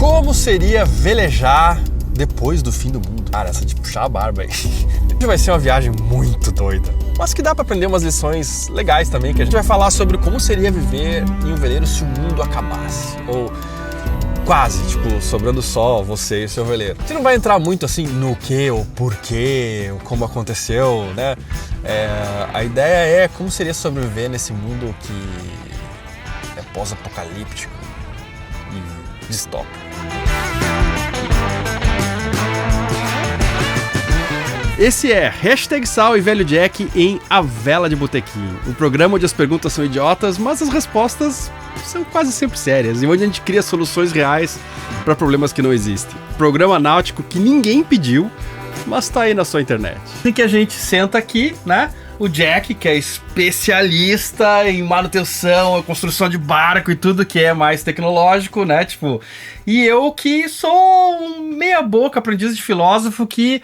Como seria velejar depois do fim do mundo? Cara, essa de puxar a barba aí. Hoje vai ser uma viagem muito doida, mas que dá pra aprender umas lições legais também, que a gente vai falar sobre como seria viver em um veleiro se o mundo acabasse. Ou quase, tipo, sobrando só você e o seu veleiro. A gente não vai entrar muito assim no que, o porquê, como aconteceu, né? A ideia é como seria sobreviver nesse mundo que é pós-apocalíptico e distópico. Esse é #Sal e Velho Jack em A Vela de Botequim, um programa onde as perguntas são idiotas, mas as respostas são quase sempre sérias e onde a gente cria soluções reais para problemas que não existem. Programa náutico que ninguém pediu, mas tá aí na sua internet. Em que a gente senta aqui, né? O Jack, que é especialista em manutenção, construção de barco e tudo que é mais tecnológico, né? Tipo, e eu que sou um meia boca aprendiz de filósofo que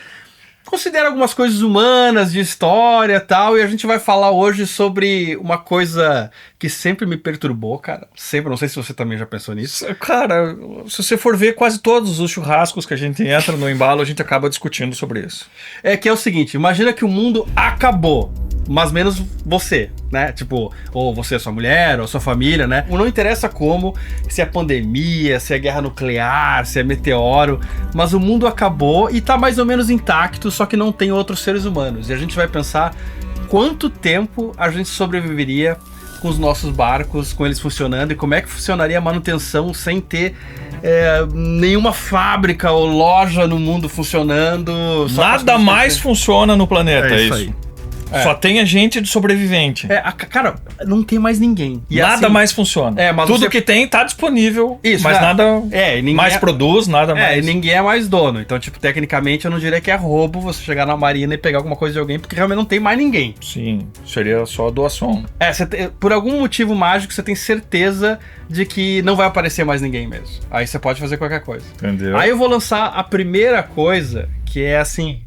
considera algumas coisas humanas, de história e tal, e a gente vai falar hoje sobre uma coisa que sempre me perturbou, cara. Sempre, não sei se você também já pensou nisso. Cara, se você for ver quase todos os churrascos que a gente entra no embalo, a gente acaba discutindo sobre isso. É que é o seguinte, imagina que o mundo acabou, mas menos você, né? Tipo, ou você, sua mulher, ou sua família, né? Não interessa como, se é pandemia, se é guerra nuclear, se é meteoro, mas o mundo acabou e tá mais ou menos intacto, só que não tem outros seres humanos. E a gente vai pensar quanto tempo a gente sobreviveria com os nossos barcos, com eles funcionando, e como é que funcionaria a manutenção sem ter nenhuma fábrica ou loja no mundo funcionando. Nada mais funciona no planeta, é isso aí. Só tem a gente de sobrevivente. Cara, não tem mais ninguém. E nada assim, mais funciona. Mas tudo que tem tá disponível, isso, mas nada mais produz, nada mais. E ninguém é mais dono. Então, tipo, tecnicamente eu não diria que é roubo você chegar na marina e pegar alguma coisa de alguém, porque realmente não tem mais ninguém. Sim, seria só doação. Por algum motivo mágico, você tem certeza de que não vai aparecer mais ninguém mesmo. Aí você pode fazer qualquer coisa. Entendeu? Aí eu vou lançar a primeira coisa, que é assim,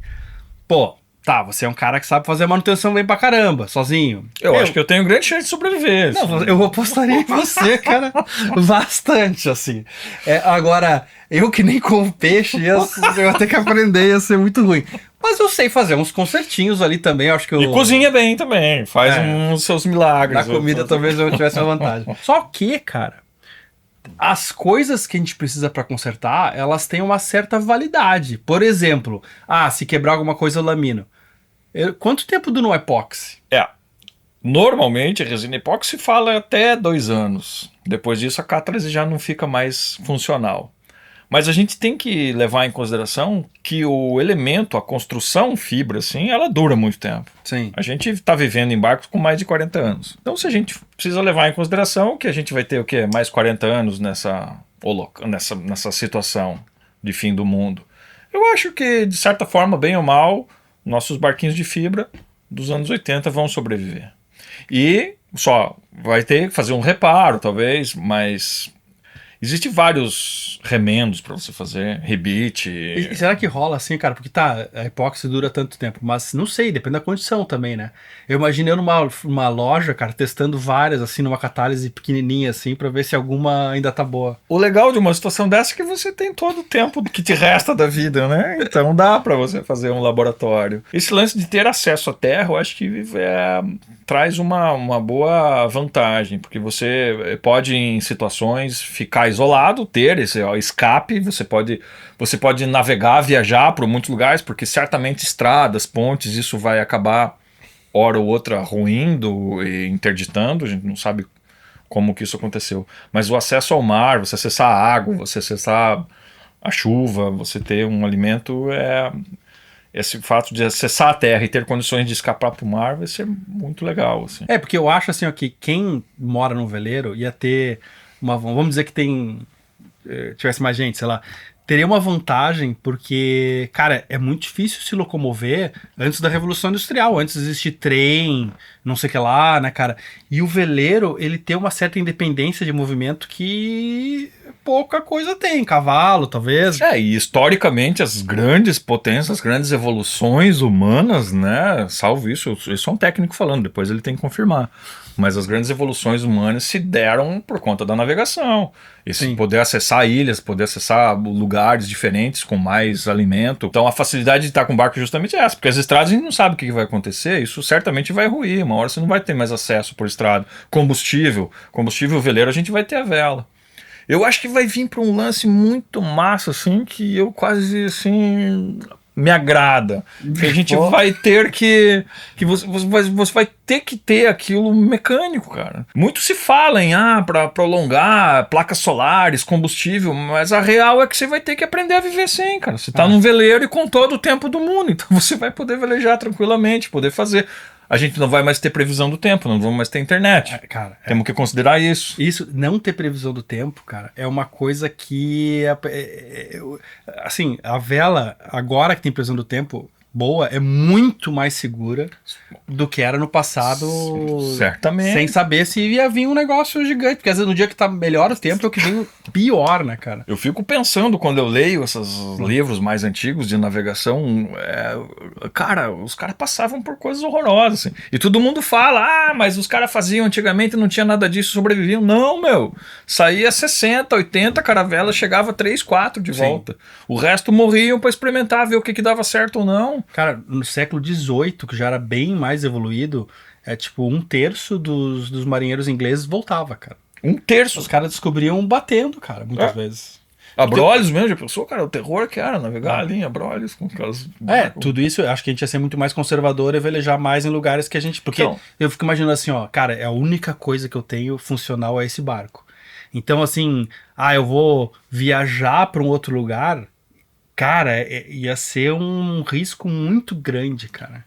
tá, você é um cara que sabe fazer manutenção bem pra caramba, sozinho. Eu acho que eu tenho grande chance de sobreviver. Não, eu apostaria em você, cara, bastante, assim. Agora, eu que nem como peixe, eu vou ter que aprender, ia ser muito ruim. Mas eu sei fazer uns concertinhos ali também, acho que eu... E cozinha bem também, faz uns seus milagres. Na comida talvez eu tivesse uma vantagem. Só que, cara, as coisas que a gente precisa para consertar, elas têm uma certa validade. Por exemplo, se quebrar alguma coisa eu lamino. Quanto tempo dura um epóxi? Normalmente a resina epóxi fala até 2 anos. Depois disso a cátalise já não fica mais funcional. Mas a gente tem que levar em consideração que o elemento, a construção fibra, assim, ela dura muito tempo. Sim. A gente está vivendo em barcos com mais de 40 anos. Então, se a gente precisa levar em consideração que a gente vai ter o quê? Mais 40 anos nessa situação de fim do mundo. Eu acho que, de certa forma, bem ou mal, nossos barquinhos de fibra dos anos 80 vão sobreviver. E só vai ter que fazer um reparo, talvez, mas... Existem vários remendos para você fazer, rebite. E será que rola assim, cara? Porque a epóxi dura tanto tempo, mas não sei, depende da condição também, né? Eu imaginei numa loja, cara, testando várias, assim, numa catálise pequenininha, assim, para ver se alguma ainda tá boa. O legal de uma situação dessa é que você tem todo o tempo que te resta da vida, né? Então dá para você fazer um laboratório. Esse lance de ter acesso à terra, eu acho que traz uma boa vantagem, porque você pode, em situações, ficar isolado, ter esse escape, você pode navegar, viajar para muitos lugares, porque certamente estradas, pontes, isso vai acabar hora ou outra ruindo e interditando, a gente não sabe como que isso aconteceu, mas o acesso ao mar, você acessar a água, você acessar a chuva, você ter um alimento, esse fato de acessar a terra e ter condições de escapar para o mar vai ser muito legal, assim. Porque eu acho assim, que quem mora num veleiro ia ter vamos dizer que tivesse mais gente, sei lá, teria uma vantagem porque, cara, é muito difícil se locomover antes da Revolução Industrial, antes de existir trem, não sei o que lá, né, cara? E o veleiro, ele tem uma certa independência de movimento que pouca coisa tem, cavalo, talvez. E historicamente as grandes potências, as grandes evoluções humanas, né, salvo isso é um técnico falando, depois ele tem que confirmar. Mas as grandes evoluções humanas se deram por conta da navegação. E poder acessar ilhas, poder acessar lugares diferentes com mais alimento. Então a facilidade de estar com barco é justamente essa, porque as estradas a gente não sabe o que vai acontecer, isso certamente vai ruir, uma hora você não vai ter mais acesso por estrada. Combustível veleiro, a gente vai ter a vela. Eu acho que vai vir para um lance muito massa, assim, que eu quase, assim, me agrada. Que a gente vai ter que você vai ter que ter aquilo mecânico, cara. Muito se fala em, para prolongar, placas solares, combustível, mas a real é que você vai ter que aprender a viver sem, cara. Você tá num veleiro e com todo o tempo do mundo, então você vai poder velejar tranquilamente, poder fazer. A gente não vai mais ter previsão do tempo, não vamos mais ter internet. Temos que considerar isso. Isso, não ter previsão do tempo, cara, é uma coisa que... assim, a vela, agora que tem previsão do tempo boa, é muito mais segura do que era no passado. Certamente. Sem saber se ia vir um negócio gigante. Porque às vezes no dia que tá melhor o tempo é o que vem pior, né, cara? Eu fico pensando quando eu leio esses livros mais antigos de navegação, cara, os caras passavam por coisas horrorosas, assim. E todo mundo fala, mas os caras faziam antigamente, não tinha nada disso, sobreviviam. Não, meu. Saía 60, 80 caravelas, chegava 3, 4 de volta. O resto morriam pra experimentar, ver o que dava certo ou não. Cara, no século XVIII, que já era bem mais evoluído, tipo 1/3 dos marinheiros ingleses voltava, cara. 1/3? Os caras descobriam batendo, cara, muitas vezes. Abrolhos mesmo, já pensou, cara, o terror que era navegar ali em Abrolhos com aquelas... Tudo isso, eu acho que a gente ia ser muito mais conservador e velejar mais em lugares que a gente... Porque eu fico imaginando assim, cara, a única coisa que eu tenho funcional é esse barco. Então, assim, eu vou viajar para um outro lugar... Cara, ia ser um risco muito grande, cara.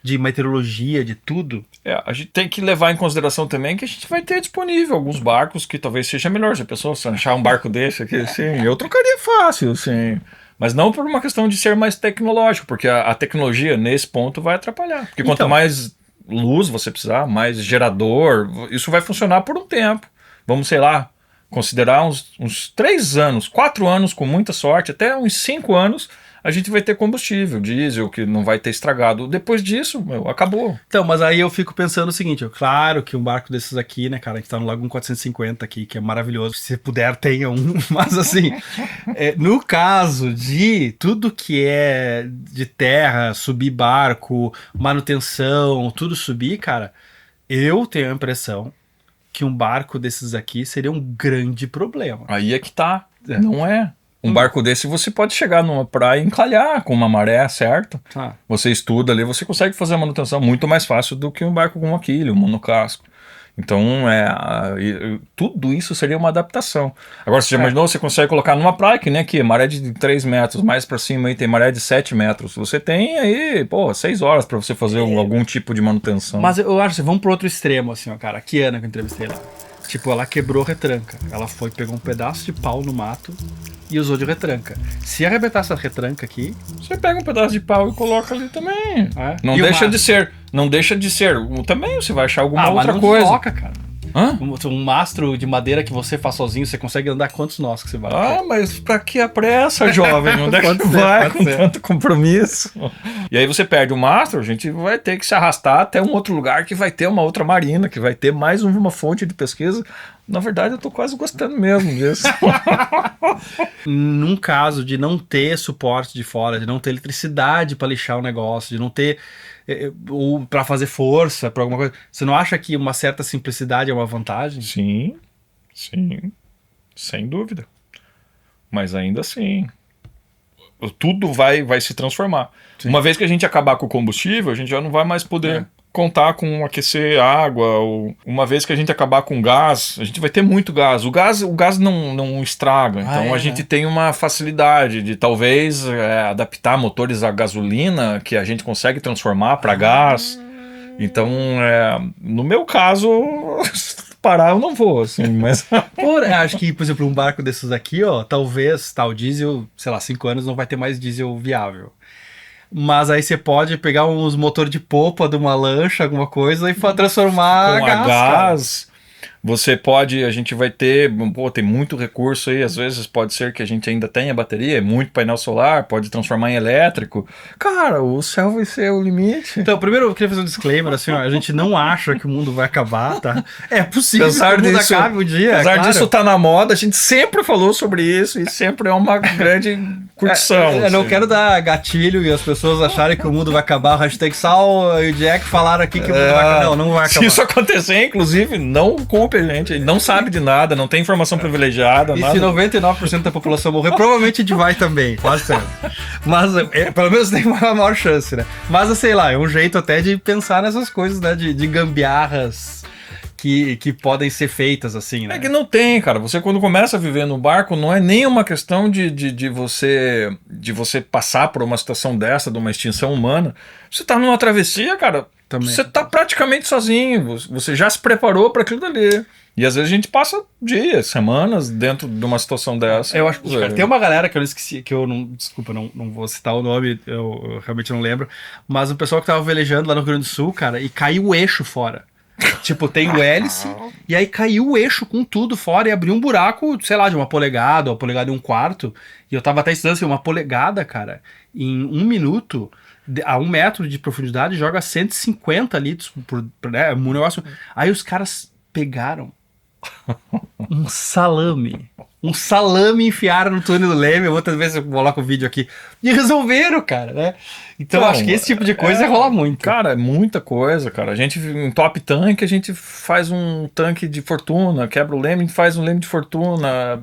De meteorologia, de tudo. A gente tem que levar em consideração também que a gente vai ter disponível alguns barcos que talvez seja melhor. Se a pessoa achar um barco desse aqui, assim, eu trocaria fácil, assim. Mas não por uma questão de ser mais tecnológico, porque a tecnologia, nesse ponto, vai atrapalhar. Porque quanto mais luz você precisar, mais gerador, isso vai funcionar por um tempo. Vamos, sei lá, considerar uns 3 anos, 4 anos com muita sorte, até uns 5 anos, a gente vai ter combustível, diesel, que não vai ter estragado. Depois disso, acabou. Então, mas aí eu fico pensando o seguinte, claro que um barco desses aqui, né, cara, a gente tá no Lagoon 450 aqui, que é maravilhoso, se puder tenha um, mas assim, no caso de tudo que é de terra, subir barco, manutenção, tudo subir, cara, eu tenho a impressão que um barco desses aqui seria um grande problema. Aí é que tá, não é. Um barco desse você pode chegar numa praia e encalhar com uma maré, certo? Você estuda ali, você consegue fazer a manutenção muito mais fácil do que um barco com uma quilha, um monocasco. Então, tudo isso seria uma adaptação. Agora, você já imaginou, você consegue colocar numa praia, que nem aqui, maré de 3 metros, mais pra cima aí tem maré de 7 metros. Você tem aí, 6 horas pra você fazer algum tipo de manutenção. Mas eu acho que vamos pro outro extremo, assim, cara. A Kiana que eu entrevistei lá. Tipo, ela quebrou retranca. Ela pegou um pedaço de pau no mato e usou de retranca. Se arrebentar essa retranca aqui... Você pega um pedaço de pau e coloca ali também. Não deixa de ser. Não deixa de ser. Também você vai achar alguma outra coisa. Toca, cara. Um mastro de madeira que você faz sozinho, você consegue andar quantos nós que você vai? Mas pra que a pressa, jovem? Onde é que vai com tanto compromisso? E aí você perde o mastro, a gente vai ter que se arrastar até um outro lugar que vai ter uma outra marina, que vai ter mais uma fonte de pesquisa. Na verdade, eu tô quase gostando mesmo disso. Num caso de não ter suporte de fora, de não ter eletricidade para lixar o negócio, de não ter... ou para fazer força, para alguma coisa. Você não acha que uma certa simplicidade é uma vantagem? Sim, sem dúvida. Mas ainda assim, tudo vai se transformar. Sim. Uma vez que a gente acabar com o combustível, a gente já não vai mais poder contar com aquecer água. Ou uma vez que a gente acabar com gás, a gente vai ter muito gás. O gás não estraga. Então a gente tem uma facilidade de talvez adaptar motores a gasolina que a gente consegue transformar para gás. Então, no meu caso, parar eu não vou, assim, mas... acho que, por exemplo, um barco desses aqui, talvez, o diesel, sei lá, 5 anos não vai ter mais diesel viável. Mas aí você pode pegar uns motor de popa de uma lancha, alguma coisa, e transformar com a gás. a gente vai ter, tem muito recurso aí, às vezes pode ser que a gente ainda tenha bateria, muito painel solar, pode transformar em elétrico. Cara, o céu vai ser o limite. Então, primeiro eu queria fazer um disclaimer, assim, ó, a gente não acha que o mundo vai acabar, tá? É possível que o mundo acabe um dia, apesar claro. disso tá na moda, a gente sempre falou sobre isso e sempre é uma grande curtição. Eu não assim. quero dar gatilho e as pessoas acharem que o mundo vai acabar. O hashtag Sal e o Jack falaram aqui que o mundo vai acabar. Não vai acabar. Se isso acontecer, inclusive, não culpe a gente. Ele não sabe de nada, não tem informação privilegiada. E nada. se 99% da população morrer, provavelmente a gente vai também. Quase sempre. Mas pelo menos tem uma maior chance, né? Mas, sei lá, é um jeito até de pensar nessas coisas, né? De gambiarras que podem ser feitas, assim, né? É que não tem, cara. Você, quando começa a viver no barco, não é nem uma questão de você passar por uma situação dessa, de uma extinção humana. Você tá numa travessia, cara. Também. Você tá praticamente sozinho. Você já se preparou para aquilo dali. E às vezes a gente passa dias, semanas dentro de uma situação dessa. Eu acho que cara, tem uma galera que eu esqueci, que eu não. Desculpa, não vou citar o nome, eu realmente não lembro. Mas o pessoal que tava velejando lá no Rio Grande do Sul, cara, e caiu o eixo fora. Tipo, tem o hélice, e aí caiu o eixo com tudo fora e abriu um buraco, sei lá, de 1 polegada, 1,25. E eu tava até estudando assim, 1 polegada, cara, em 1 minuto, a 1 metro de profundidade, joga 150 litros por né, um negócio. Aí os caras pegaram um salame enfiaram no túnel do Leme. Outras vezes eu coloco o vídeo aqui e resolveram, cara, né? Então acho que esse tipo de coisa rola muito. Cara, é muita coisa, cara. A gente, em top tank, a gente faz um tanque de fortuna, quebra o leme, a gente faz um leme de fortuna.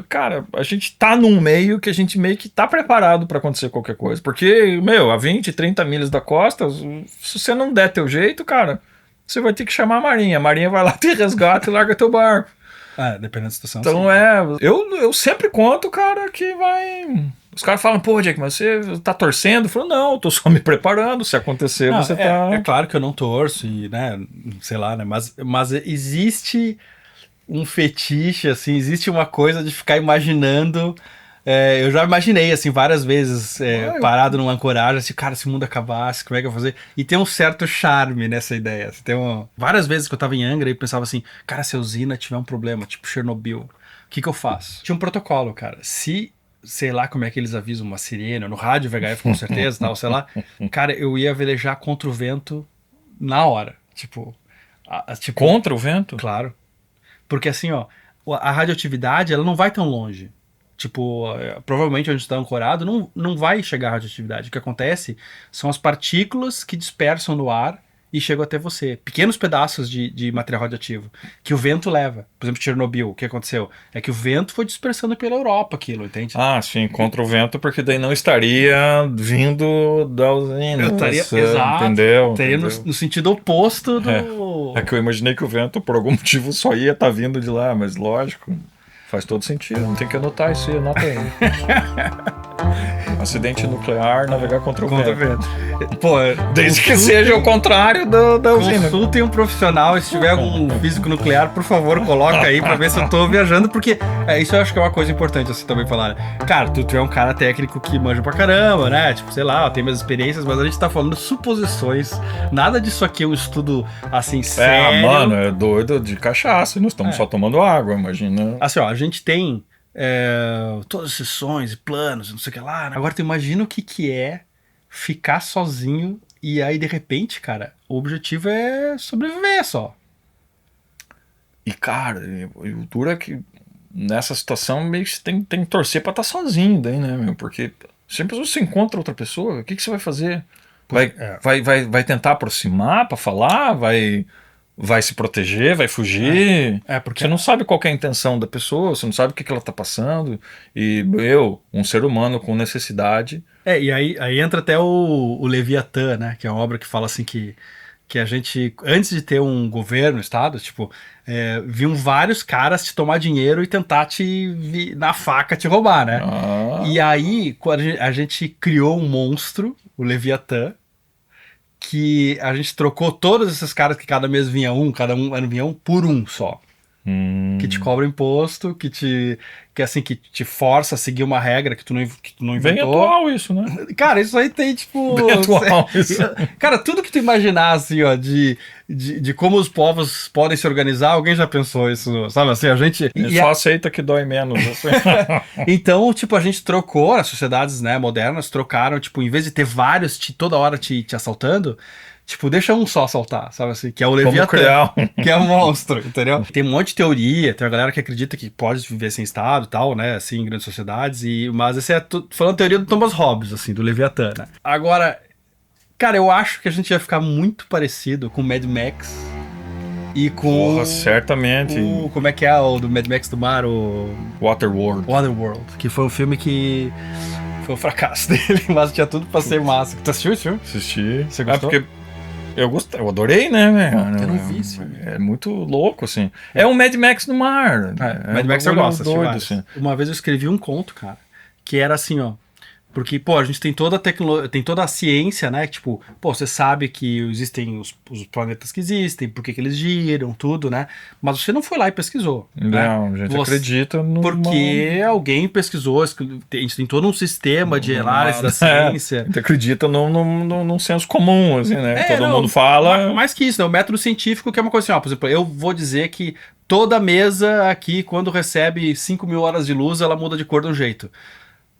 Cara, a gente tá num meio que a gente meio que tá preparado pra acontecer qualquer coisa. Porque, a 20, 30 milhas da costa, se você não der teu jeito, cara, você vai ter que chamar a Marinha. A Marinha vai lá, te resgata e larga teu barco. Dependendo da situação. Então sim. eu sempre conto, cara, que vai... Os caras falam, pô, Jack, mas você tá torcendo? Eu falo, não, eu tô só me preparando, se acontecer, você tá... É claro que eu não torço, e, né, sei lá, né, mas existe um fetiche, assim, existe uma coisa de ficar imaginando... eu já imaginei, assim, várias vezes parado numa ancoragem, assim, cara, se o mundo acabasse, como é que eu vou fazer? E tem um certo charme nessa ideia. Assim, várias vezes que eu tava em Angra e pensava assim, cara, se a usina tiver um problema, tipo Chernobyl, o que eu faço? Tinha um protocolo, cara. Se, sei lá como é que eles avisam, uma sirene, no rádio VHF com certeza, tal, sei lá, cara, eu ia velejar contra o vento na hora. Tipo... Contra o vento? Claro. Porque assim, ó, a radioatividade, ela não vai tão longe. Tipo, provavelmente onde está ancorado não vai chegar a radioatividade. O que acontece são as partículas que dispersam no ar e chegam até você. Pequenos pedaços de material radioativo que o vento leva. Por exemplo, Chernobyl, o que aconteceu? É que o vento foi dispersando pela Europa aquilo, entende? Ah, sim, contra o vento, porque daí não estaria vindo da usina. Exato. Entendeu? Estaria no sentido oposto do... É que eu imaginei que o vento, por algum motivo, só ia estar vindo de lá, mas lógico... Faz todo sentido, não tem que anotar isso aí, anota aí. Acidente nuclear, navegar contra o vento. Pô, desde que seja o contrário da usina. Consultem um profissional, e se tiver algum físico nuclear, por favor, coloca aí pra ver se eu tô viajando, porque isso eu acho que é uma coisa importante assim também falar. Cara, tu é um cara técnico que manja pra caramba, né? Tipo, sei lá, tem minhas experiências, mas a gente tá falando suposições. Nada disso aqui é um estudo assim sério. Mano, é doido de cachaça, nós estamos só tomando água, imagina. Assim, ó, a gente tem todas as sessões e planos, não sei o que lá, né? Agora tu imagina o que é ficar sozinho e aí de repente, cara, o objetivo é sobreviver só. E cara, o duro é que nessa situação meio que você tem que torcer pra estar sozinho daí, né, meu? Porque sempre você encontra outra pessoa, o que você vai fazer? Vai tentar aproximar pra falar? Vai se proteger, vai fugir. Porque você não sabe qual que é a intenção da pessoa, você não sabe o que ela tá passando. E um ser humano com necessidade. E aí entra até o Leviatã, né? Que é uma obra que fala assim que a gente, antes de ter um governo, Estado, tipo, viam vários caras te tomar dinheiro e tentar na faca te roubar, né? E aí a gente criou um monstro, o Leviatã, que a gente trocou todos esses caras que cada mês vinha cada um vinha um por um só. Que te cobra imposto, que te força a seguir uma regra que tu não Bem inventou. atual isso, né? Cara, isso aí tem, tipo... Bem atual isso. Cara, tudo que tu imaginar, assim, ó, de como os povos podem se organizar, alguém já pensou isso, sabe? Assim, a gente... Só aceita que dói menos. Assim. Então, tipo, a gente trocou, as sociedades, né, modernas trocaram, tipo, em vez de ter vários toda hora te assaltando, tipo, deixa um só assaltar, sabe assim? Que é o Leviatã, criar que é um monstro, entendeu? Tem um monte de teoria, tem uma galera que acredita que pode viver sem Estado e tal, né, assim, em grandes sociedades, mas esse falando teoria do Thomas Hobbes, assim, do Leviatã, né? Agora, cara, eu acho que a gente vai ficar muito parecido com Mad Max e com... Porra, certamente. Como é que é o do Mad Max do mar, o... Waterworld. Waterworld, que foi um filme que foi um fracasso dele, mas tinha tudo pra ser massa. Tu assistiu esse filme? Assisti. Você gostou? Porque eu adorei, né, velho? Eu não vi esse filme. É muito louco, assim. É um Mad Max no mar. Mad Max eu gosto, doido, assisti assim. Uma vez eu escrevi um conto, cara, que era assim, ó. Porque, pô, a gente tem toda a tecnologia, tem toda a ciência, né? Tipo, pô, você sabe que existem os planetas que existem, por que eles giram, tudo, né? Mas você não foi lá e pesquisou. Não, né? a gente acredita no. Porque alguém pesquisou, a gente tem todo um sistema de análise da ciência. A gente acredita num senso comum, assim, né? Todo não, mundo fala. Mais que isso, né? O método científico, que é uma coisa assim, ó, por exemplo, eu vou dizer que toda mesa aqui, quando recebe 5.000 horas de luz, ela muda de cor de um jeito.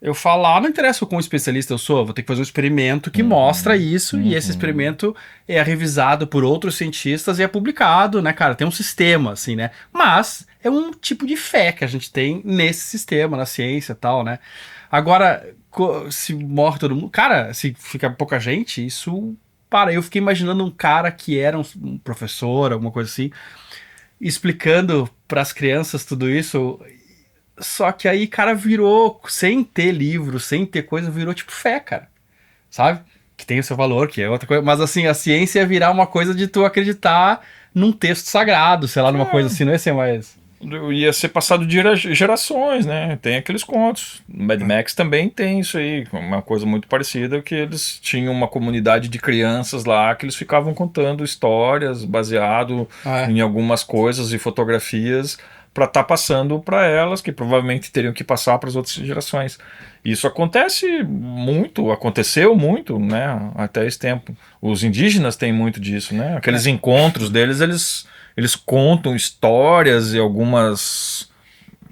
Eu falar, não interessa o quão especialista eu sou, vou ter que fazer um experimento que mostra isso, e esse experimento é revisado por outros cientistas e é publicado, né, cara? Tem um sistema, assim, né? Mas é um tipo de fé que a gente tem nesse sistema, na ciência e tal, né? Agora, se morre todo mundo... Cara, se fica pouca gente, isso... eu fiquei imaginando um cara que era um professor, alguma coisa assim, explicando para as crianças tudo isso... Só que aí, cara, virou, sem ter livro, sem ter coisa, virou tipo fé, cara. Sabe? Que tem o seu valor, que é outra coisa. Mas assim, a ciência ia virar uma coisa de tu acreditar num texto sagrado, sei lá, numa coisa assim, não ia ser mais... Ia ser passado de gerações, né? Tem aqueles contos. No Mad Max também tem isso aí, uma coisa muito parecida, que eles tinham uma comunidade de crianças lá que eles ficavam contando histórias baseado em algumas coisas e fotografias para estar passando para elas, que provavelmente teriam que passar para as outras gerações. Isso aconteceu muito, né? Até esse tempo. Os indígenas têm muito disso, né? Aqueles encontros deles, eles contam histórias e algumas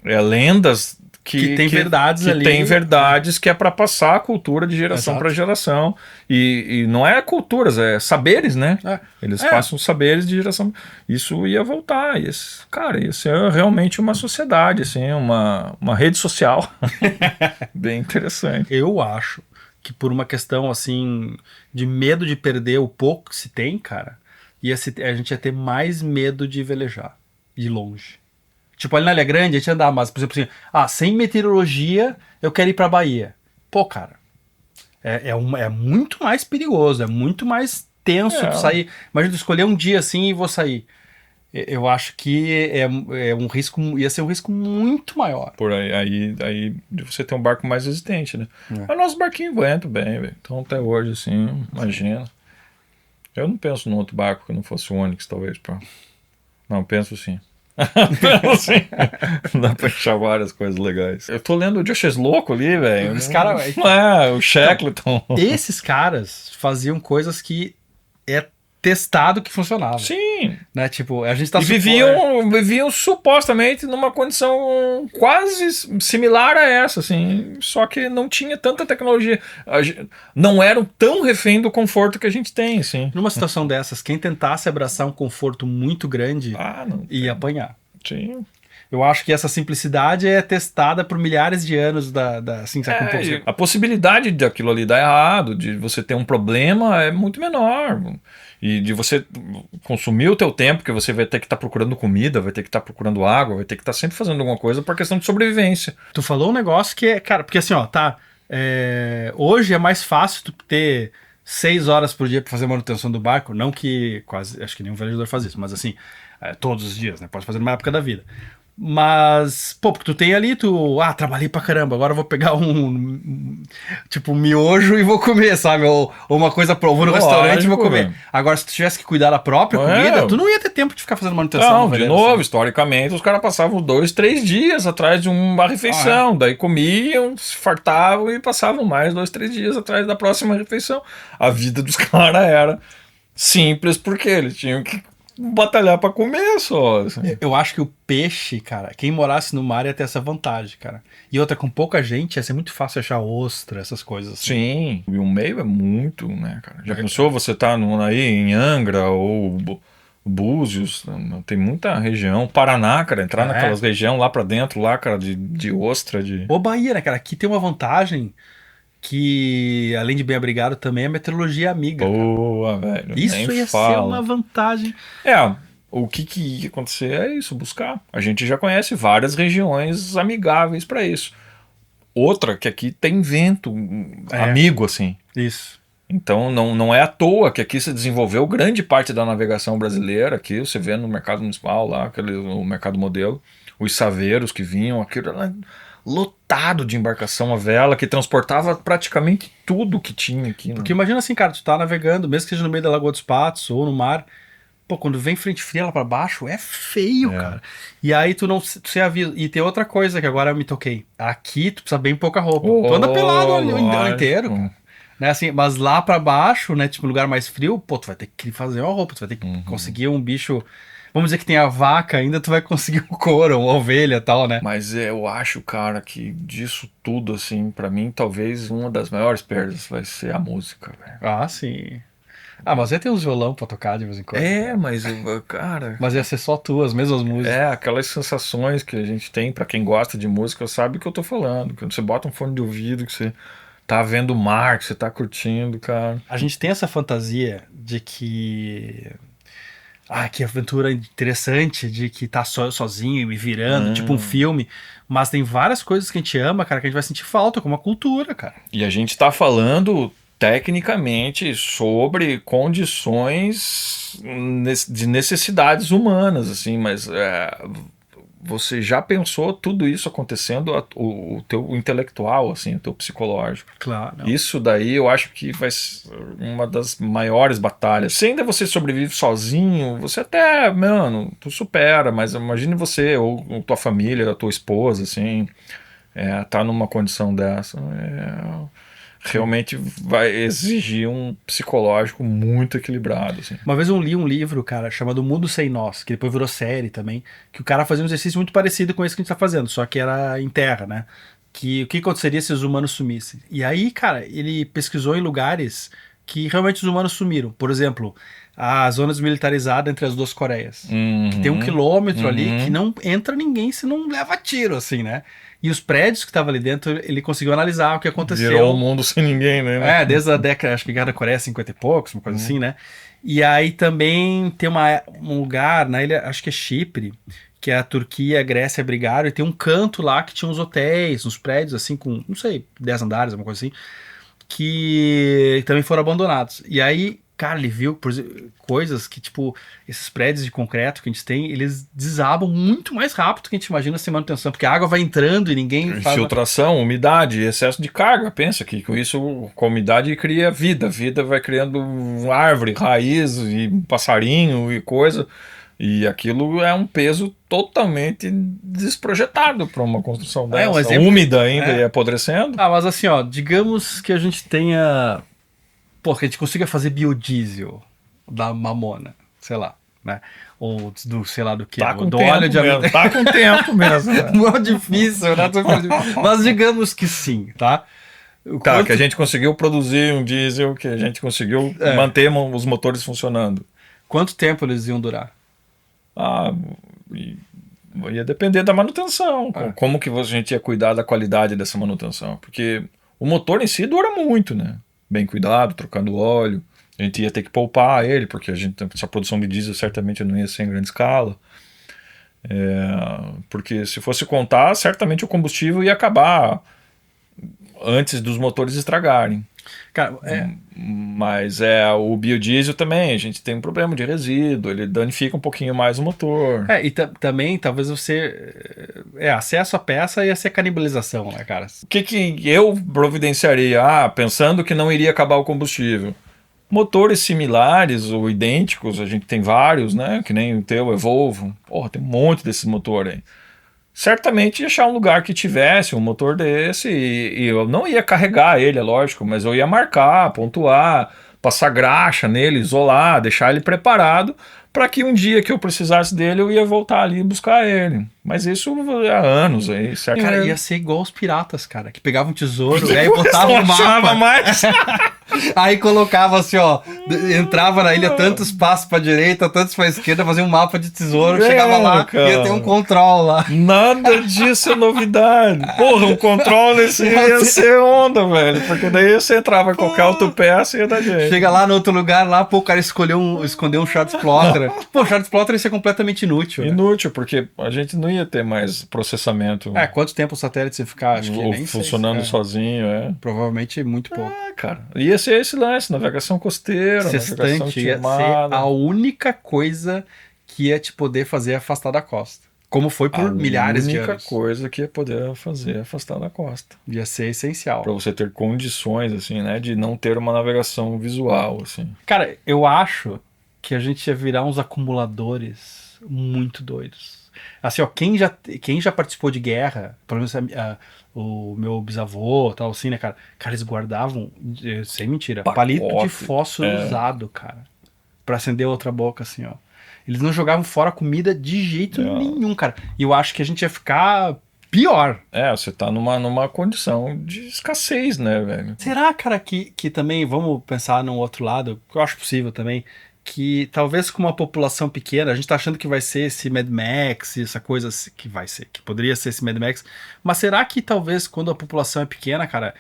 lendas que tem verdades ali. Tem verdades que é para passar a cultura de geração para geração. E não é culturas, é saberes, né? Eles passam saberes de geração. Isso ia voltar. Cara, ia ser realmente uma sociedade, assim, uma rede social. Bem interessante. Eu acho que por uma questão, assim, de medo de perder o pouco que se tem, cara, a gente ia ter mais medo de velejar, de longe. Tipo, ali na Ilha Grande, a gente andava, mas, por exemplo, assim, sem meteorologia, eu quero ir pra Bahia. Pô, cara, é muito mais perigoso, é muito mais tenso de sair. Imagina, tu escolher um dia assim e vou sair. Eu acho que um risco, ia ser um risco muito maior. Por aí você tem um barco mais resistente, né? Mas nosso barquinho aguenta bem, velho. Então até hoje, assim, imagina. Eu não penso num outro barco que não fosse o Onix, talvez. Não, penso sim. Assim, dá pra achar várias coisas legais. Eu tô lendo o Josh Slocum ali, velho. Os caras... o Shackleton. Esses caras faziam coisas que testado que funcionava. Sim. Né? Tipo, a gente tá... E viviam supostamente numa condição quase similar a essa, assim, só que não tinha tanta tecnologia. Não eram tão refém do conforto que a gente tem, assim. Numa situação dessas, quem tentasse abraçar um conforto muito grande ia apanhar. Sim. Eu acho que essa simplicidade é testada por milhares de anos assim, a possibilidade de aquilo ali dar errado, de você ter um problema é muito menor. E de você consumir o teu tempo, que você vai ter que estar procurando comida, vai ter que estar procurando água, vai ter que estar sempre fazendo alguma coisa por questão de sobrevivência. Tu falou um negócio que é, cara, porque assim, ó, hoje é mais fácil tu ter 6 horas por dia para fazer manutenção do barco, não que acho que nenhum velejador faz isso, mas assim, todos os dias, né? Pode fazer numa época da vida. Mas, pô, porque tu tem ali, trabalhei pra caramba, agora eu vou pegar tipo, um miojo e vou comer, sabe? Ou uma coisa, vou no restaurante e vou comer. velho. Agora, se tu tivesse que cuidar da própria comida, tu não ia ter tempo de ficar fazendo manutenção. Não, no de velho, novo, assim. historicamente, os caras passavam 2, 3 dias atrás de uma refeição. Daí comiam, se fartavam e passavam mais 2, 3 dias atrás da próxima refeição. A vida dos caras era simples porque eles tinham que batalhar pra comer só. Assim. Eu acho que o peixe, cara, quem morasse no mar ia ter essa vantagem, cara. E outra, com pouca gente, ia ser muito fácil achar ostra, essas coisas assim. Sim, e o meio é muito, né, cara? Já pensou você tá aí em Angra ou Búzios, tem muita região, Paraná, cara, entrar naquelas regiões lá pra dentro, lá, cara, de ostra, de... Ou Bahia, né, cara? Aqui tem uma vantagem que, além de bem abrigado, também é meteorologia amiga. Boa, velho. Isso nem ia fala. ser uma vantagem. O que ia acontecer é isso, buscar. A gente já conhece várias regiões amigáveis pra isso. Outra que aqui tem vento amigo, assim. Isso. Então não é à toa que aqui se desenvolveu grande parte da navegação brasileira. Aqui você vê no mercado municipal, lá, o mercado modelo, os saveiros que vinham, aquilo era lotado de embarcação à vela que transportava praticamente tudo que tinha aqui. Porque imagina assim, cara, tu tá navegando, mesmo que seja no meio da Lagoa dos Patos ou no mar, pô, quando vem frente fria lá pra baixo, é feio, cara. E aí tu se avisa. E tem outra coisa que agora eu me toquei. Aqui tu precisa bem pouca roupa. Tu anda pelado o ano inteiro, cara. Né, assim, mas lá pra baixo, né, tipo, lugar mais frio, pô, tu vai ter que fazer uma roupa, tu vai ter que conseguir um bicho... Vamos dizer que tem a vaca ainda, tu vai conseguir um couro, uma ovelha e tal, né? Mas eu acho, cara, que disso tudo, assim, pra mim, talvez uma das maiores perdas vai ser a música, velho. Ah, sim. Ah, mas ia ter uns violão pra tocar de vez em quando. Mas, cara... Mas ia ser só tu, as mesmas músicas. Aquelas sensações que a gente tem, pra quem gosta de música, sabe o que eu tô falando. Quando você bota um fone de ouvido, que você tá vendo o mar, que você tá curtindo, cara. A gente tem essa fantasia de que... que aventura interessante, de que tá sozinho e virando, tipo um filme. Mas tem várias coisas que a gente ama, cara, que a gente vai sentir falta, como a cultura, cara. E a gente tá falando tecnicamente sobre condições de necessidades humanas, assim, mas você já pensou tudo isso acontecendo, o teu intelectual, assim, o teu psicológico. Claro. Não. Isso daí eu acho que vai ser uma das maiores batalhas. Se ainda você sobrevive sozinho, você até, mano, tu supera, mas imagine você, ou tua família, a tua esposa, assim, tá numa condição dessa, realmente vai exigir um psicológico muito equilibrado. Assim. Uma vez eu li um livro, cara, chamado Mundo Sem Nós, que depois virou série também, que o cara fazia um exercício muito parecido com esse que a gente tá fazendo, só que era em terra, né? Que o que aconteceria se os humanos sumissem. E aí, cara, ele pesquisou em lugares que realmente os humanos sumiram. Por exemplo, a zona desmilitarizada entre as duas Coreias. Que tem 1 quilômetro ali que não entra ninguém se não leva tiro, assim, né? E os prédios que estavam ali dentro, ele conseguiu analisar o que aconteceu. Virou um mundo sem ninguém, né? Desde a década, acho que Guerra da Coreia, 50 e poucos, uma coisa assim, né? E aí também tem um lugar na ilha, acho que é Chipre, que a Turquia e a Grécia brigaram, e tem um canto lá que tinha uns hotéis, uns prédios assim com, não sei, 10 andares, alguma coisa assim, que também foram abandonados. E aí, cara, ele viu coisas que, tipo, esses prédios de concreto que a gente tem, eles desabam muito mais rápido que a gente imagina sem manutenção, porque a água vai entrando e ninguém faz... Infiltração, umidade, excesso de carga. Pensa que com isso, com a umidade cria vida. Vida vai criando árvore, raiz e passarinho e coisa. E aquilo é um peso totalmente desprojetado para uma construção dessa. Um exemplo, úmida ainda e apodrecendo. Mas assim, ó, digamos que a gente tenha... Pô, que a gente consiga fazer biodiesel da mamona, sei lá, né? Ou do, sei lá do que. Tá com do tempo óleo de mesmo, tá com tempo mesmo. Né? Não é difícil, né? Mas digamos que sim, tá? Que a gente conseguiu produzir um diesel, que a gente conseguiu manter os motores funcionando. Quanto tempo eles iam durar? Ia depender da manutenção. Como que a gente ia cuidar da qualidade dessa manutenção? Porque o motor em si dura muito, né? Bem cuidado, trocando óleo. A gente ia ter que poupar ele, porque essa produção de diesel certamente não ia ser em grande escala. Porque se fosse contar, certamente o combustível ia acabar antes dos motores estragarem. Cara, Mas o biodiesel também, a gente tem um problema de resíduo, ele danifica um pouquinho mais o motor. e também talvez você... acesso à peça ia ser canibalização, né, cara? O que eu providenciaria? Pensando que não iria acabar o combustível. Motores similares ou idênticos, a gente tem vários, né? Que nem o teu, Evolvo. Porra, tem um monte desses motores aí. Certamente ia achar um lugar que tivesse um motor desse e eu não ia carregar ele, é lógico, mas eu ia marcar, pontuar, passar graxa nele, isolar, deixar ele preparado para que um dia que eu precisasse dele eu ia voltar ali e buscar ele. Mas isso há anos aí, certo? Cara, ia ser igual os piratas, cara, que pegavam um tesouro, aí botavam o mapa. mais. Aí colocava assim, ó, entrava na ilha tantos passos pra direita, tantos pra esquerda, fazia um mapa de tesouro, chegava lá, cara. ia ter um control lá. Nada disso é novidade. Porra, um control nesse ia ser onda, velho. Porque daí você entrava em qualquer autopeça e ia dar jeito. Chega lá no outro lugar, lá, pô, o cara escondeu um shard plotter. Pô, o shard plotter ia ser completamente inútil. Né? Inútil, porque a gente não ia ter mais processamento. Quanto tempo o satélite ia ficar? Acho que nem funcionando sei. sozinho, Provavelmente muito pouco. Cara, ia ser esse lance, navegação costeira, navegação ia ser a única coisa que ia te poder fazer afastar da costa. Como foi por milhares de anos. A única coisa que ia poder fazer afastar da costa. Ia ser essencial. Pra você ter condições, assim, né, de não ter uma navegação visual, assim. Cara, eu acho que a gente ia virar uns acumuladores muito doidos. Assim, ó, quem já participou de guerra, pelo menos o meu bisavô, tal assim, né, cara? Cara, eles guardavam, sem mentira, palito de fósforo usado, cara, pra acender outra boca, assim, ó. Eles não jogavam fora comida de jeito nenhum, cara. E eu acho que a gente ia ficar pior. Você tá numa condição de escassez, né, velho? Será, cara, que também, vamos pensar num outro lado, que eu acho possível também, que talvez com uma população pequena, a gente tá achando que vai ser esse Mad Max, essa coisa que vai ser, que poderia ser esse Mad Max, mas será que talvez quando a população é pequena, cara,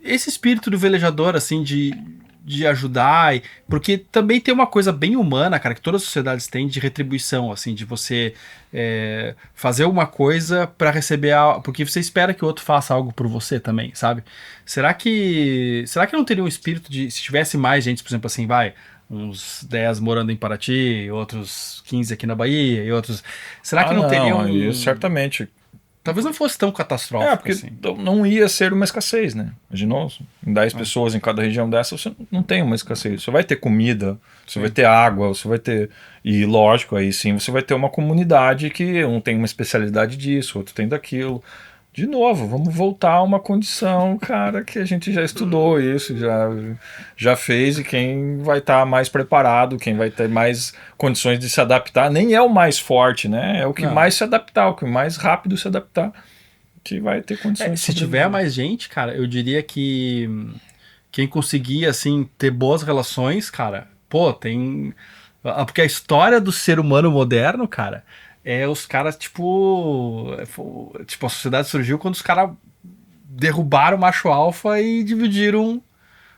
esse espírito do velejador, assim, de ajudar, porque também tem uma coisa bem humana, cara, que todas as sociedades têm de retribuição, assim, de você fazer uma coisa para receber porque você espera que o outro faça algo por você também, sabe? Será que não teria um espírito de, se tivesse mais gente, por exemplo, assim, uns 10 morando em Paraty, outros 15 aqui na Bahia, e outros... Será que não teriam... Certamente. Talvez não fosse tão catastrófico porque assim. Não ia ser uma escassez, né? De novo, 10 pessoas em cada região dessa, você não tem uma escassez. Você vai ter comida, você vai ter água, você vai ter... E lógico, aí sim, você vai ter uma comunidade que um tem uma especialidade disso, outro tem daquilo. De novo, vamos voltar a uma condição, cara, que a gente já estudou isso, já fez, e quem vai estar mais preparado, quem vai ter mais condições de se adaptar, nem é o mais forte, né? É o que mais se adaptar, o que mais rápido se adaptar, que vai ter condições. Se tiver mais gente, cara, eu diria que quem conseguir, assim, ter boas relações, cara, tem... Porque a história do ser humano moderno, cara... os caras, tipo, a sociedade surgiu quando os caras derrubaram o macho alfa e dividiram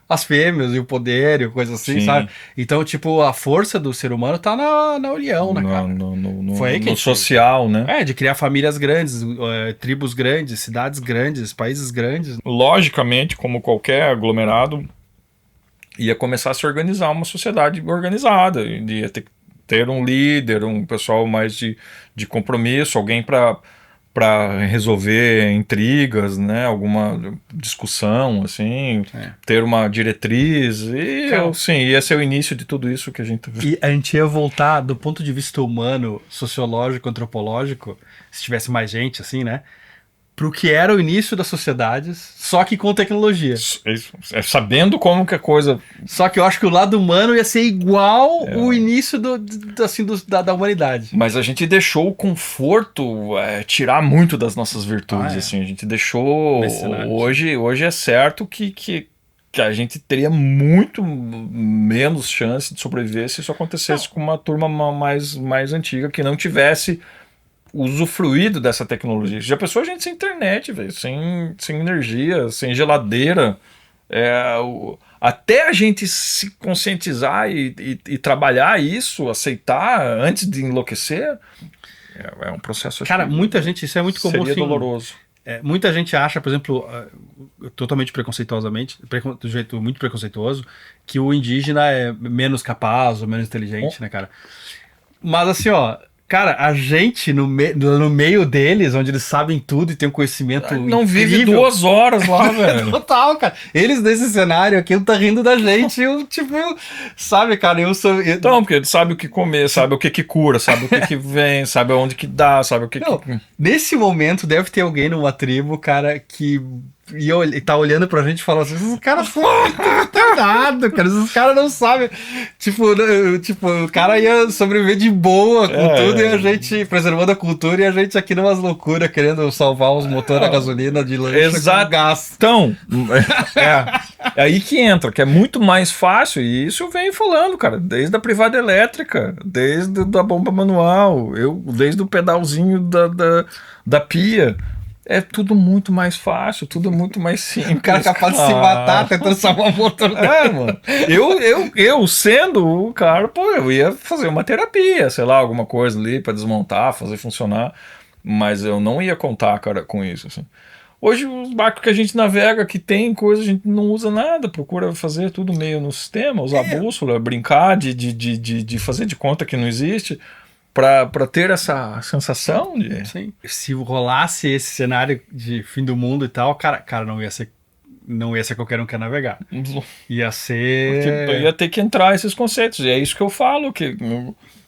as fêmeas e o poder e coisa assim, sabe? Então, tipo, a força do ser humano tá na união, né, cara? Foi aí que no social, né? De criar famílias grandes, tribos grandes, cidades grandes, países grandes. Logicamente, como qualquer aglomerado, ia começar a se organizar uma sociedade organizada, ia ter um líder, um pessoal mais de compromisso, alguém para resolver intrigas, né? Alguma discussão, assim, ter uma diretriz, e ia ser o início de tudo isso que a gente vê. E a gente ia voltar do ponto de vista humano, sociológico, antropológico, se tivesse mais gente, assim, né? Pro que era o início das sociedades, só que com tecnologia. Sabendo como que a coisa... Só que eu acho que o lado humano ia ser igual o início da humanidade. Mas a gente deixou o conforto tirar muito das nossas virtudes, assim. A gente deixou... Hoje é certo que a gente teria muito menos chance de sobreviver se isso acontecesse com uma turma mais antiga, que não tivesse... usufruído dessa tecnologia. Já pensou a gente sem internet, velho, sem energia, sem geladeira, até a gente se conscientizar e trabalhar isso, aceitar antes de enlouquecer, é um processo... Cara, muita gente, isso é muito comum. Seria assim, doloroso. Muita gente acha, por exemplo, totalmente preconceituosamente, do jeito muito preconceituoso, que o indígena é menos capaz ou menos inteligente, né, cara? Mas assim, ó, cara, a gente no meio deles, onde eles sabem tudo e tem um conhecimento Não vive incrível. 2 horas lá, velho. Total, cara. Eles nesse cenário aqui, tá rindo da gente, eu, tipo, sabe, cara, Então, porque ele sabe o que comer, sabe o que cura, sabe o que vem, sabe aonde que dá, sabe o que... Não, nesse momento deve ter alguém numa tribo, cara, que tá olhando pra gente e fala assim, esses caras são retardados, cara, esses caras não sabem. Tipo, o cara ia sobreviver de boa com tudo e a gente preservando a cultura e a gente aqui numas loucuras querendo salvar os motores a gasolina de lancha com gás. Então, é aí que entra, que é muito mais fácil, e isso eu venho falando, cara, desde a privada elétrica, desde a bomba manual, desde o pedalzinho da pia. É tudo muito mais fácil, tudo muito mais simples. O cara é capaz de se matar tentando salvar o motor dele. Mano. Eu sendo o cara, pô, eu ia fazer uma terapia, sei lá, alguma coisa ali pra desmontar, fazer funcionar. Mas eu não ia contar, cara, com isso. Assim. Hoje, os barcos que a gente navega, que tem coisa, a gente não usa nada, procura fazer tudo meio no sistema, usar bússola, brincar de fazer de conta que não existe. Pra ter essa sensação de... Sim. Se rolasse esse cenário de fim do mundo e tal, cara, não ia ser qualquer um que ia navegar. Ia ser... Porque ia ter que entrar esses conceitos. E é isso que eu falo, que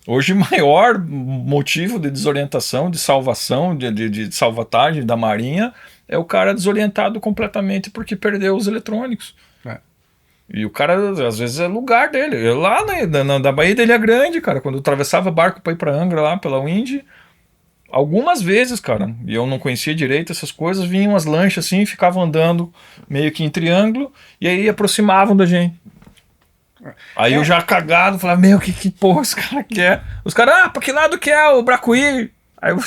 hoje o maior motivo de desorientação, de salvação, de salvatagem da marinha é o cara desorientado completamente porque perdeu os eletrônicos. E o cara, às vezes, é lugar dele. Lá na Baía da Ilha Grande, cara, quando eu atravessava barco pra ir pra Angra, lá pela Windy, algumas vezes, cara, e eu não conhecia direito essas coisas, vinham umas lanchas assim, ficavam andando meio que em triângulo, e aí aproximavam da gente. Aí eu já cagado, falava, meu, que porra esse cara quer? Os caras, pra que lado que é o Bracuí? Aí eu...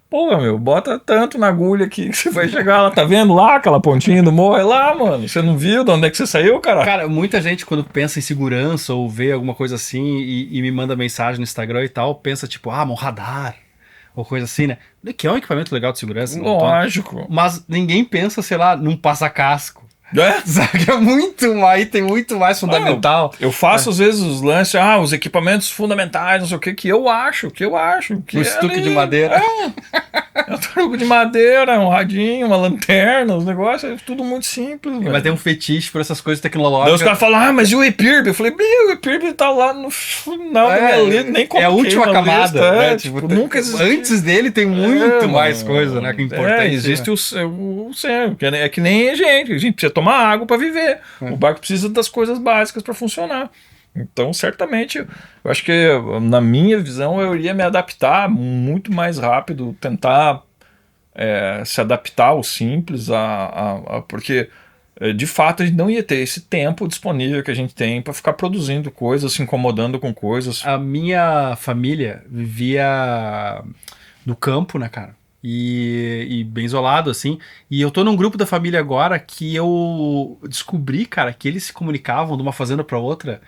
Pô, meu, bota tanto na agulha que você vai chegar lá, tá vendo lá aquela pontinha do morro? É lá, mano. Você não viu de onde é que você saiu, cara? Cara, muita gente quando pensa em segurança ou vê alguma coisa assim e me manda mensagem no Instagram e tal, pensa tipo, um radar ou coisa assim, né? Que é um equipamento legal de segurança. Lógico. Mas ninguém pensa, sei lá, num passa-casco. É? Sabe? Tem muito mais fundamental. Eu faço às vezes os lances, os equipamentos fundamentais, não sei o que eu acho. Que um estuque de madeira. Um truque de madeira, um radinho, uma lanterna, os negócios, é tudo muito simples. Mas tem um fetiche por essas coisas tecnológicas. Daí os caras falam, mas e o EPIRB? Eu falei, o EPIRB tá lá no final da minha lista, nem coloquei. É a última camada. Lista, né? Tipo, nunca existiu. Antes dele tem muito mais coisa, né? Que é importante. Existe o céu, é que nem a gente precisa tomar água para viver. O barco precisa das coisas básicas para funcionar. Então, certamente, eu acho que, na minha visão, eu iria me adaptar muito mais rápido, tentar se adaptar ao simples, porque, de fato, a gente não ia ter esse tempo disponível que a gente tem para ficar produzindo coisas, se incomodando com coisas. A minha família vivia no campo, né, cara? E bem isolado, assim. E eu tô num grupo da família agora que eu descobri, cara, que eles se comunicavam de uma fazenda para outra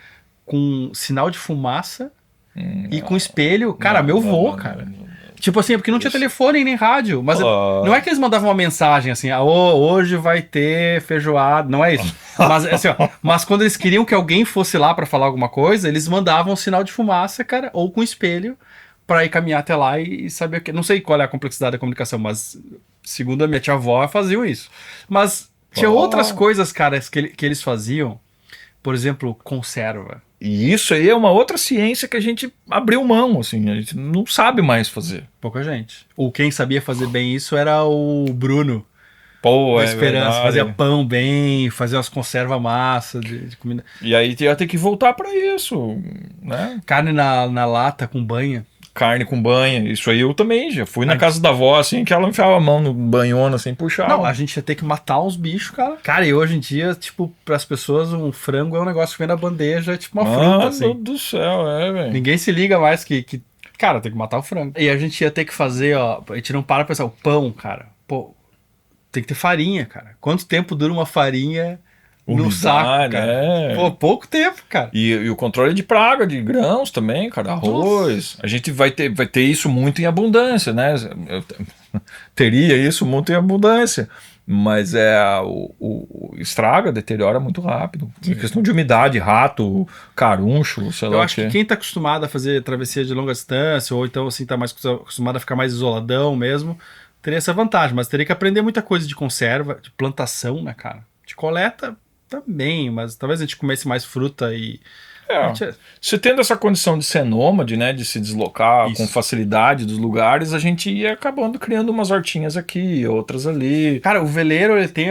com sinal de fumaça e com espelho. Cara, meu vô, cara. Tipo assim, porque não tinha telefone nem rádio. Mas não é que eles mandavam uma mensagem assim, hoje vai ter feijoada. Não é isso. Mas, assim, mas quando eles queriam que alguém fosse lá para falar alguma coisa, eles mandavam um sinal de fumaça, cara, ou com espelho, para ir caminhar até lá e saber o que. Não sei qual é a complexidade da comunicação, mas segundo a minha tia-avó, faziam isso. Mas tinha outras coisas, cara, que eles faziam. Por exemplo, conserva. E isso aí é uma outra ciência que a gente abriu mão, assim, a gente não sabe mais fazer. Pouca gente. Ou quem sabia fazer bem isso era o Bruno. Pô, Esperança, fazia pão bem, fazia umas conservas massa de comida. E aí ia ter que voltar para isso, né? Carne na lata com banha. Carne com banha, isso aí eu também já fui na casa da avó, assim, que ela enfiava a mão no banhona, assim, puxava. Não, a gente ia ter que matar uns bichos, cara. Cara, e hoje em dia, tipo, pras pessoas, um frango é um negócio que vem na bandeja, é tipo uma fruta, assim. Meu Deus do céu, velho. Ninguém se liga mais que, cara, tem que matar o frango. E a gente ia ter que fazer, a gente não para pra pensar, o pão, cara, pô, tem que ter farinha, cara. Quanto tempo dura uma farinha no saco, cara? Pô, pouco tempo, cara. E o controle de praga, de grãos também, cara, arroz. A gente vai ter isso muito em abundância, né? Teria isso muito em abundância. Mas estraga, deteriora muito rápido. Em questão de umidade, rato, caruncho, sei lá. Eu acho que quem tá acostumado a fazer travessia de longa distância, ou então assim, tá mais acostumado a ficar mais isoladão mesmo, teria essa vantagem, mas teria que aprender muita coisa de conserva, de plantação, né, cara? De coleta também, mas talvez a gente comesse mais fruta e... Você tendo essa condição de ser nômade, né, de se deslocar com facilidade dos lugares, a gente ia acabando criando umas hortinhas aqui, outras ali. Cara, o veleiro, ele tem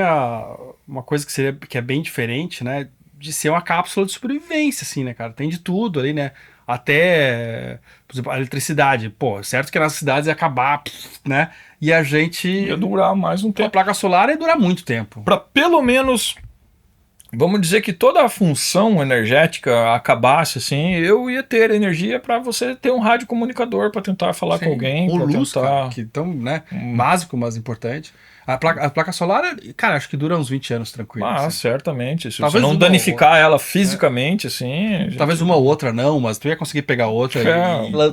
uma coisa que é bem diferente, né, de ser uma cápsula de sobrevivência, assim, né, cara? Tem de tudo ali, né? Até, por exemplo, a eletricidade. Pô, certo que nas cidades ia acabar, né? E a gente... Ia durar mais um tempo. A placa solar ia durar muito tempo. Para pelo menos... Vamos dizer que toda a função energética acabasse, assim, eu ia ter energia para você ter um radiocomunicador para tentar falar com alguém. Ou luz, tentar... cara, que tão, né, básico, mas importante. A placa solar, cara, acho que dura uns 20 anos tranquilo. Ah, assim. certamente. Se Talvez você não danificar ela fisicamente, assim... Talvez uma ou outra não, mas tu ia conseguir pegar outra.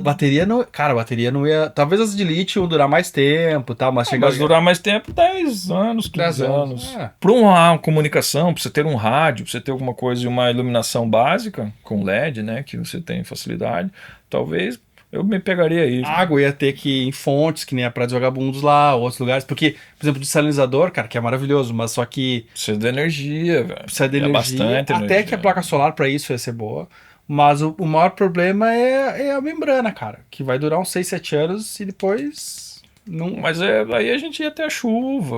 Bateria não... Cara, a bateria não ia... Talvez as de lítio iam durar mais tempo, tá? Mas durar mais tempo, 10 anos, 15 anos. Para uma comunicação, para você ter um rádio, para você ter alguma coisa e uma iluminação básica, com LED, né, que você tem facilidade, talvez... Eu me pegaria aí. A água ia ter que ir em fontes, que nem a Praia dos Vagabundos lá, outros lugares. Porque, por exemplo, o desalinizador, cara, que é maravilhoso, mas só que... Precisa de energia, velho. Precisa de energia. Bastante até energia. que a placa solar para isso ia ser boa. Mas o maior problema é a membrana, cara. Que vai durar uns 6, 7 anos e depois... não. Mas aí a gente ia ter a chuva,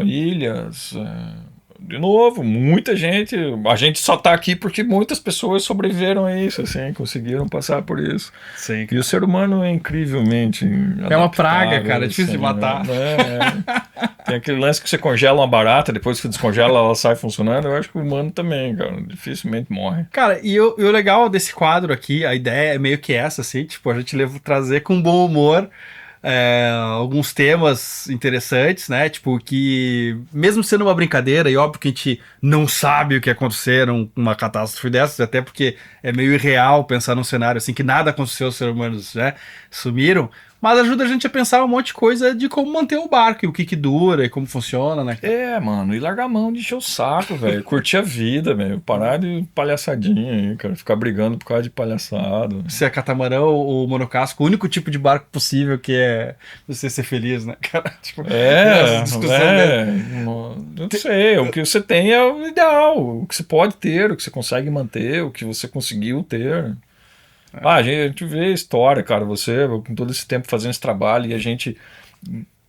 ilhas... De novo, muita gente... A gente só tá aqui porque muitas pessoas sobreviveram a isso, assim, conseguiram passar por isso. Sim. E o ser humano é incrivelmente é uma praga, cara, é difícil de matar. Tem aquele lance que você congela uma barata, depois que descongela ela sai funcionando. Eu acho que o humano também, cara, dificilmente morre. Cara, e o legal desse quadro aqui, a ideia é meio que essa, assim, tipo, a gente trazer com bom humor alguns temas interessantes, né? Tipo, que mesmo sendo uma brincadeira, e óbvio que a gente não sabe o que acontecer numa catástrofe dessas, até porque é meio irreal pensar num cenário assim que nada aconteceu, os seres humanos, né, sumiram, mas ajuda a gente a pensar um monte de coisa de como manter o barco, e o que dura, e como funciona, né? Mano, e largar a mão de encher o saco, velho. Curtir a vida, velho. Parar de palhaçadinha aí, cara. Ficar brigando por causa de palhaçada. Se é catamarão ou monocasco, o único tipo de barco possível que é você ser feliz, né, cara? Tipo, não sei. O que você tem é o ideal. O que você pode ter, o que você consegue manter, o que você conseguiu ter. A gente vê a história, cara, você com todo esse tempo fazendo esse trabalho e a gente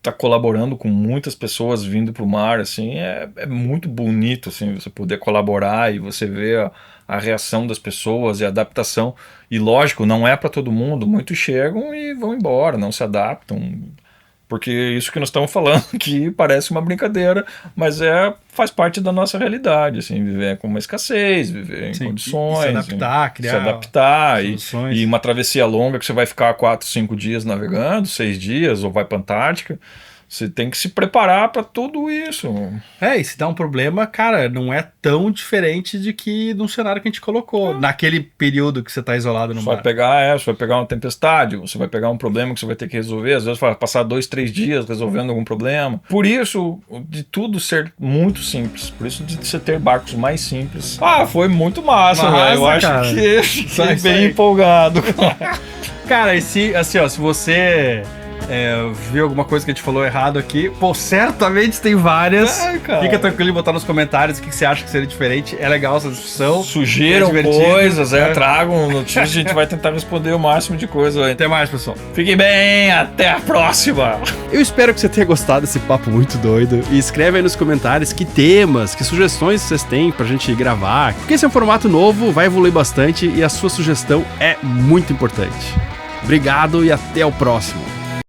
tá colaborando com muitas pessoas vindo pro mar, assim, é muito bonito, assim, você poder colaborar e você ver a reação das pessoas e a adaptação. E lógico, não é para todo mundo, muitos chegam e vão embora, não se adaptam. Porque isso que nós estamos falando aqui parece uma brincadeira, mas faz parte da nossa realidade, assim, viver com uma escassez, viver em condições. Se adaptar, criar se adaptar soluções. E uma travessia longa que você vai ficar 4, 5 dias navegando, 6 dias, ou vai para a Antártica. Você tem que se preparar para tudo isso. E se dá um problema, cara, não é tão diferente de que num cenário que a gente colocou, naquele período que você está isolado no mar. Você vai pegar uma tempestade, você vai pegar um problema que você vai ter que resolver, às vezes vai passar 2, 3 dias resolvendo algum problema. Por isso, de tudo ser muito simples, por isso de você ter barcos mais simples. Foi muito massa, velho. Eu acho que fiquei bem empolgado. Cara, e se você... viu alguma coisa que a gente falou errado aqui, certamente tem várias. Fica tranquilo em botar nos comentários o que você acha que seria diferente. É legal essa discussão. Sugiram coisas, tragam notícias, a gente vai tentar responder o máximo de coisa. Até mais, pessoal. Fiquem bem, até a próxima. Eu espero que você tenha gostado desse papo muito doido e escreve aí nos comentários que temas, que sugestões vocês têm pra gente gravar, porque esse é um formato novo, vai evoluir bastante e a sua sugestão é muito importante. Obrigado e até o próximo.